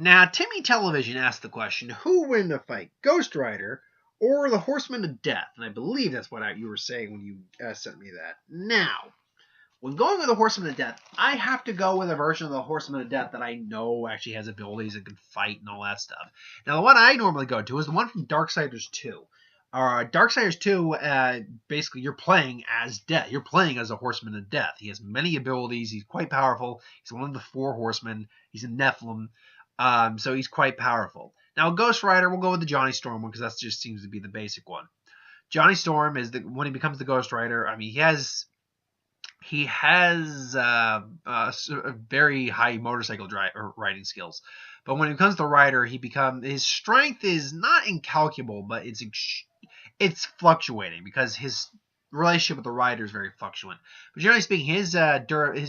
Now, Timmy Television asked the question, who win the fight, Ghost Rider or the Horseman of Death? And I believe that's what you were saying when you sent me that. Now, when going with the Horseman of Death, I have to go with a version of the Horseman of Death that I know actually has abilities and can fight and all that stuff. Now, the one I normally go to is the one from Darksiders 2. Darksiders 2, basically, you're playing as Death. You're playing as a Horseman of Death. He has many abilities. He's quite powerful. He's one of the 4 horsemen. He's a Nephilim. So he's quite powerful. Now, Ghost Rider, we'll go with the Johnny Storm one because that just seems to be the basic one. Johnny Storm is when he becomes the Ghost Rider. I mean, he has very high motorcycle riding skills, but when it comes to rider, his strength is not incalculable, but it's fluctuating because his relationship with the rider is very fluctuant. But generally speaking, his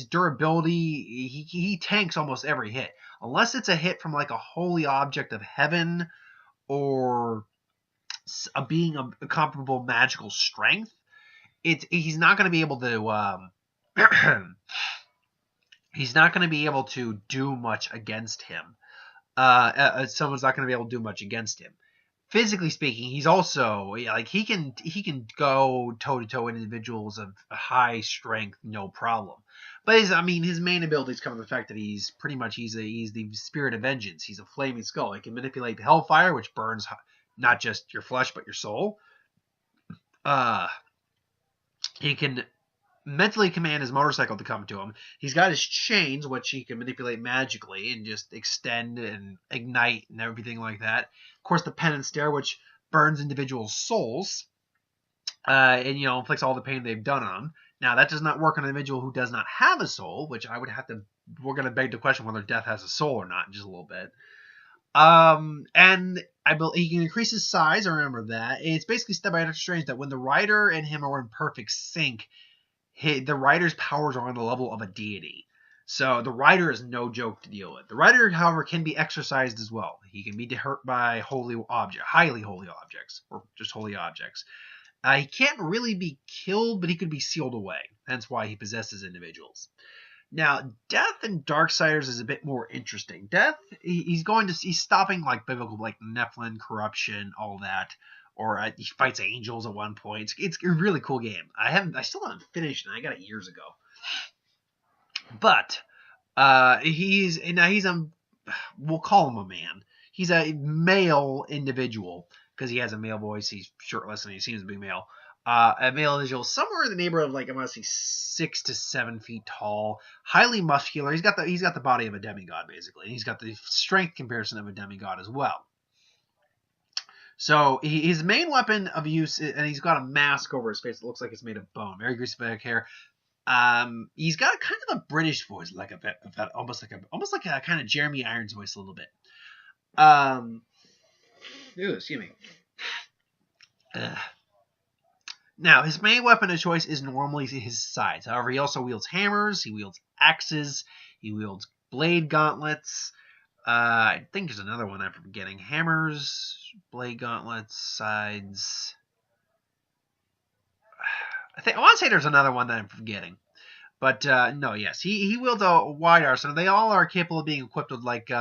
durability, he tanks almost every hit, unless it's a hit from like a holy object of heaven or a being of comparable magical strength. He's not going to be able to. He's not going to be able to do much against him. Someone's not going to be able to do much against him. Physically speaking, he's also like he can go toe to toe with individuals of high strength, no problem. But his main abilities come from the fact that he's the spirit of vengeance. He's a flaming skull. He can manipulate the hellfire, which burns not just your flesh but your soul. He can mentally command his motorcycle to come to him. He's got his chains, which he can manipulate magically and just extend and ignite and everything like that. Of course, the penance stare, which burns individuals' souls and inflicts all the pain they've done on them. Now, that does not work on an individual who does not have a soul, which we're going to beg the question whether Death has a soul or not in just a little bit. And I believe he can increase his size. I remember that. It's basically Step by Doctor Strange that when the rider and him are in perfect sync, the rider's powers are on the level of a deity. So the rider is no joke to deal with. The rider, however, can be exorcised as well. He can be hurt by highly holy objects, or just holy objects. He can't really be killed, but he could be sealed away. Hence why he possesses individuals. Now, Death in Darksiders is a bit more interesting. Death, he's stopping like biblical, like Nephilim, corruption, all that. Or he fights angels at one point. It's a really cool game. I still haven't finished it. I got it years ago. But we'll call him a man. He's a male individual because he has a male voice. He's shirtless and he seems to be male. A male individual somewhere in the neighborhood of, like, I want to say 6 to 7 feet tall, highly muscular. He's got the body of a demigod basically. And he's got the strength comparison of a demigod as well. So his main weapon of use, and he's got a mask over his face that looks like it's made of bone, very greasy back hair. He's got kind of a British voice, like almost like a kind of Jeremy Irons voice a little bit. Excuse me. Now, his main weapon of choice is normally his scythe. However, he also wields hammers, he wields axes, he wields blade gauntlets. I think there's another one I'm forgetting. Hammers, blade gauntlets, scythes. I want to say there's another one that I'm forgetting. But no, yes, he wields a wide arsenal. They all are capable of being equipped with like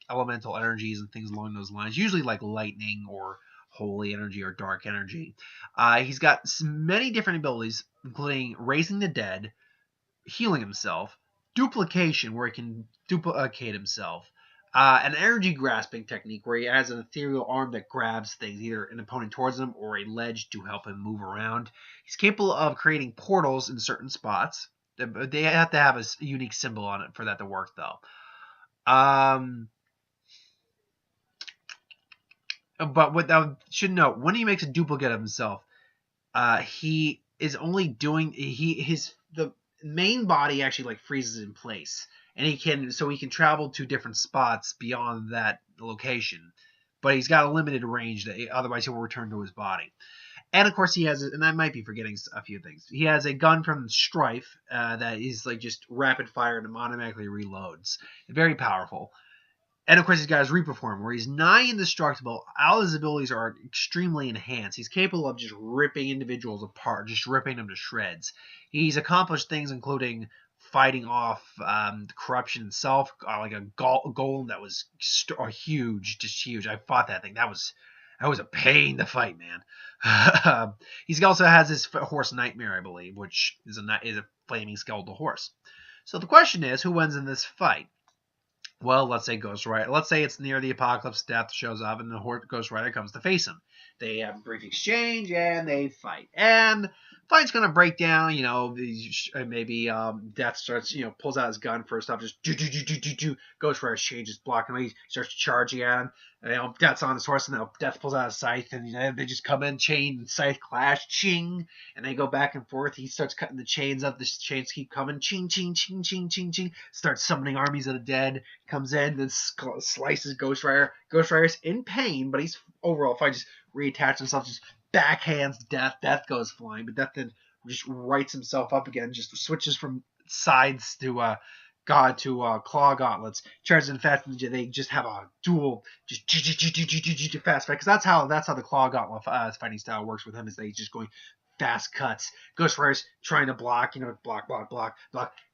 elemental energies and things along those lines. Usually like lightning or holy energy or dark energy. He's got many different abilities, including raising the dead, healing himself, duplication, where he can duplicate himself, an energy grasping technique where he has an ethereal arm that grabs things, either an opponent towards him or a ledge to help him move around. He's capable of creating portals in certain spots. They have to have a unique symbol on it for that to work, though. But what I should note, when he makes a duplicate of himself, he is only doing the main body actually like freezes in place. And he can travel to different spots beyond that location, but he's got a limited range. Otherwise, he will return to his body. And of course, he has, and I might be forgetting a few things. He has a gun from Strife that is like just rapid fire and automatically reloads. Very powerful. And of course, he's got his Reaper form, where he's nigh indestructible. All his abilities are extremely enhanced. He's capable of just ripping individuals apart, just ripping them to shreds. He's accomplished things including fighting off the corruption itself, like a golem that was huge, just huge. I fought that thing. That was a pain to fight, man. He also has his horse Nightmare, I believe, which is a flaming skeletal horse. So the question is, who wins in this fight? Well, let's say Ghost Rider. Let's say it's near the apocalypse. Death shows up, and the Ghost Rider comes to face him. They have a brief exchange, and they fight. And fight's gonna break down. Maybe Death starts, pulls out his gun first off, just do. Ghost Rider changes, blocking him. He starts charging at him. Death's on his horse, and Death pulls out a scythe, and they just come in, chain and scythe clash, ching, and they go back and forth. He starts cutting the chains up. The chains keep coming, ching, ching, ching, ching, ching, ching. Starts summoning armies of the dead. Comes in, then slices Ghost Rider. Ghost Rider's in pain, but he's overall fine. Just reattach himself, just backhands Death. Death goes flying, but Death then just rights himself up again, just switches from sides to claw gauntlets, charges and fast. They just have a dual, just fast fight, because that's how the claw gauntlet fighting style works with him. Is they just going fast cuts. Ghost Rider's trying to block, block.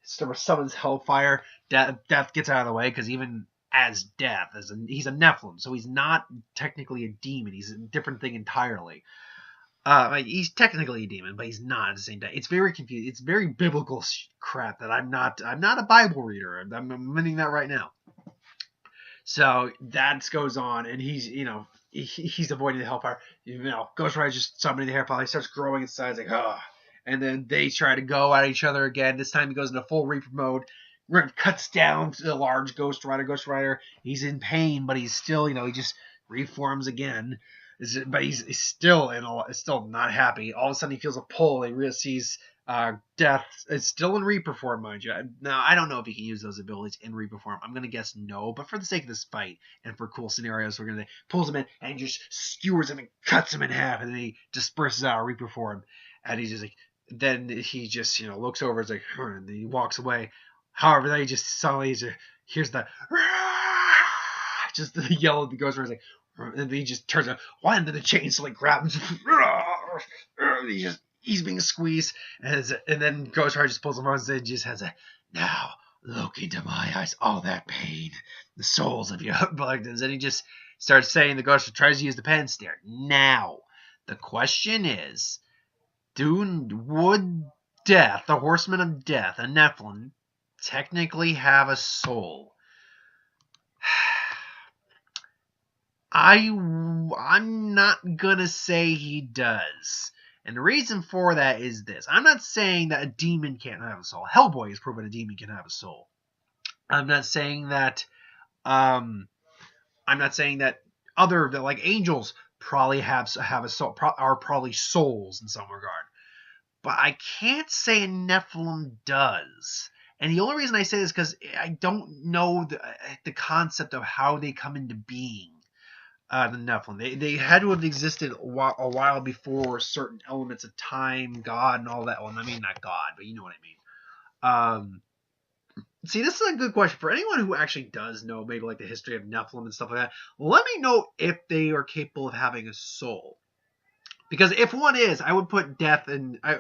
Summons Hellfire. Death gets out of the way, because even as Death, he's a Nephilim, so he's not technically a demon. He's a different thing entirely. He's technically a demon, but he's not at the same time. It's very confusing. It's very biblical crap that I'm not a Bible reader. I'm admitting that right now. So that goes on, and he's avoiding the Hellfire. Ghost Rider just summoning the Hellfire. He starts growing in size, like and then they try to go at each other again. This time he goes into full Reaper mode. Cuts down the large Ghost Rider. Ghost Rider, he's in pain, but he's still, he just reforms again. But he's still not happy. All of a sudden he feels a pull. He sees Death is still in Reaper form, mind you. Now, I don't know if he can use those abilities in Reaper form. I'm going to guess no, but for the sake of this fight and for cool scenarios, we're going to pulls him in and just skewers him and cuts him in half, and then he disperses out of Reaper form. And he's just like, then he just, looks over, it's like, and then he walks away. However, then he just suddenly hears the just the yell of the Ghost Rider, like, and he just turns around, one to the chains, like grabs him. He's being squeezed, and then Ghost Rider just pulls him on and just has a, now look into my eyes, all that pain, the souls of your victims. And he just starts saying, the Ghost Rider tries to use the pen stare. Now, the question is, would Death, the Horseman of Death, a Nephilim, technically have a soul? I'm not gonna say he does. And the reason for that is this. I'm not saying that a demon can't have a soul. Hellboy has proven a demon can have a soul. I'm not saying that other, like angels probably have a soul, are probably souls in some regard. But I can't say a Nephilim does. And the only reason I say this is because I don't know the concept of how they come into being. The Nephilim. They had to have existed a while before certain elements of time, God, and all that. Well, I mean, not God, but you know what I mean. See, this is a good question for anyone who actually does know maybe like the history of Nephilim and stuff like that. Let me know if they are capable of having a soul. Because if one is, I would put Death in. I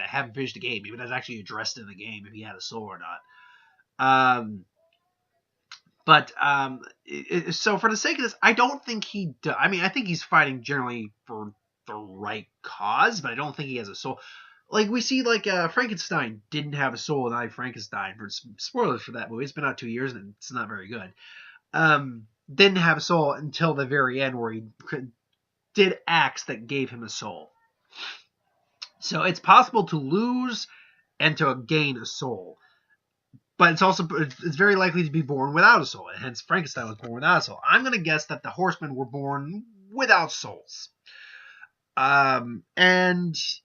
haven't finished the game. Maybe that's actually addressed in the game if he had a soul or not. So for the sake of this, I don't think he does. I mean, I think he's fighting generally for the right cause, but I don't think he has a soul. Like we see, like Frankenstein didn't have a soul in I Frankenstein. For spoilers for that movie, it's been out 2 years and it's not very good. Didn't have a soul until the very end, where he did acts that gave him a soul. So it's possible to lose and to gain a soul. But it's very likely to be born without a soul. And hence, Frankenstein was born without a soul. I'm going to guess that the Horsemen were born without souls. And that's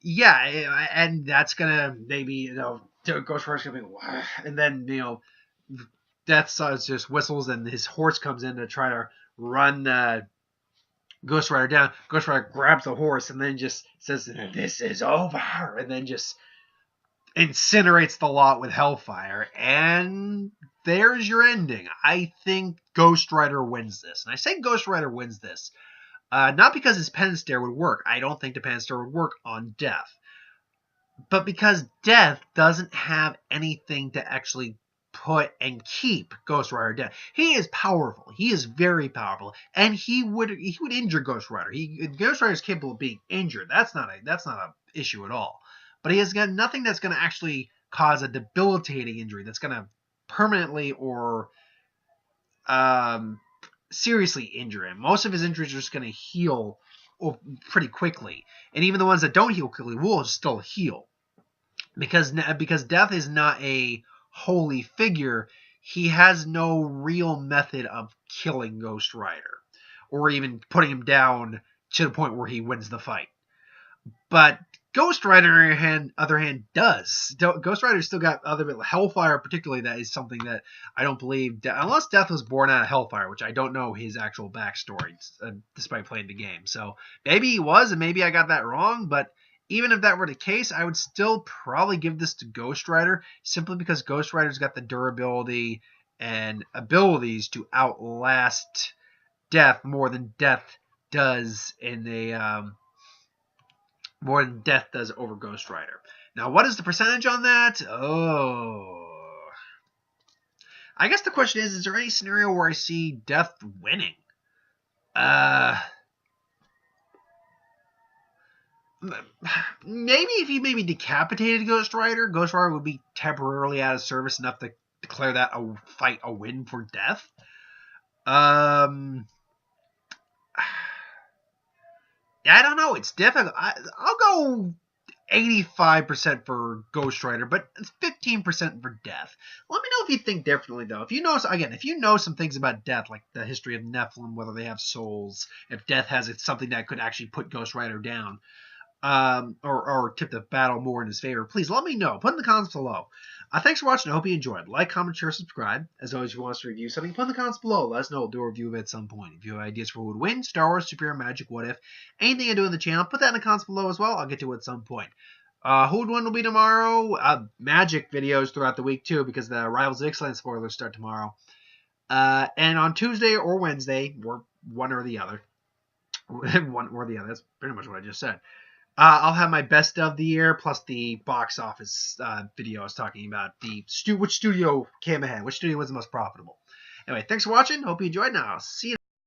going to maybe, Ghost Rider's going to be, and then, Death just whistles and his horse comes in to try to run Ghost Rider down. Ghost Rider grabs the horse and then just says, "This is over," and then just incinerates the lot with Hellfire, and there's your ending. I think Ghost Rider wins this. And I say Ghost Rider wins this, not because his pen stare would work. I don't think the pen stare would work on Death. But because Death doesn't have anything to actually put and keep Ghost Rider down, he is powerful. He is very powerful, and he would injure Ghost Rider. Ghost Rider is capable of being injured. That's not a issue at all. But he has got nothing that's going to actually cause a debilitating injury that's going to permanently or seriously injure him. Most of his injuries are just going to heal pretty quickly, and even the ones that don't heal quickly will still heal. Because Death is not a holy figure, he has no real method of killing Ghost Rider or even putting him down to the point where he wins the fight. But Ghost Rider, on the other hand, does. Ghost Rider's still got other Hellfire, particularly. That is something that I don't believe, unless Death was born out of Hellfire, which I don't know his actual backstory, despite playing the game. So maybe he was, and maybe I got that wrong. But even if that were the case, I would still probably give this to Ghost Rider, simply because Ghost Rider's got the durability and abilities to outlast Death more than Death does more than Death does over Ghost Rider. Now, what is the percentage on that? Oh. I guess the question is there any scenario where I see Death winning? Maybe if he decapitated Ghost Rider would be temporarily out of service enough to declare that a fight a win for Death. I don't know. It's difficult. I'll go 85% for Ghost Rider, but it's 15% for Death. Let me know if you think differently, though. If you know some things about Death, like the history of Nephilim, whether they have souls, if Death has something that could actually put Ghost Rider down, or tip the battle more in his favor, please let me know. Put in the comments below. Thanks for watching. I hope you enjoyed. Like, comment, share, subscribe. As always, if you want us to review something, put in the comments below. Let us know. We'll do a review of it at some point. If you have ideas for who would win, Star Wars, Superhero, Magic, What If, anything I do in the channel, put that in the comments below as well. I'll get to it at some point. Who would win will be tomorrow. Magic videos throughout the week, too, because the Rivals of Ixalan spoilers start tomorrow. And on Tuesday or Wednesday, or one or the other. One or the other. That's pretty much what I just said. I'll have my best of the year, plus the box office video I was talking about. Which studio came ahead, which studio was the most profitable. Anyway, thanks for watching. Hope you enjoyed. Now, I'll see you